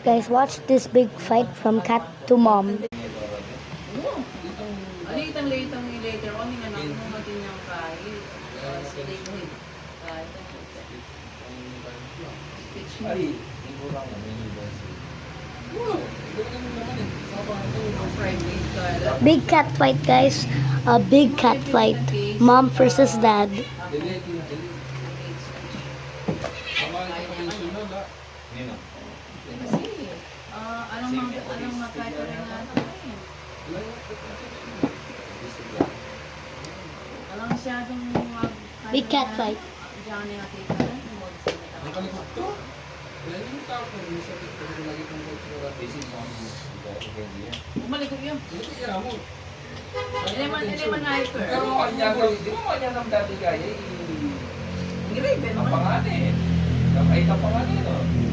Guys, watch this big fight from cat to mom. Alitang later on nga nang mumatin niyang kahit. Ay, kurang na Big cat fight, guys. A big cat fight. Mom versus dad. Anong makita rin natin? Alang siyadong Big cat fight. Diyan niya nakita. Ang kalikot to. Dahil yung tao ko, minsan ito lagi kong kultura, basic songs. Bumalik ko yun. Hindi kaya mo. Hindi man hyper. Pero kanya, di mo kanya ng dati kaya, Grabe, ang pangalan eh. Kapay ka pangalan, no?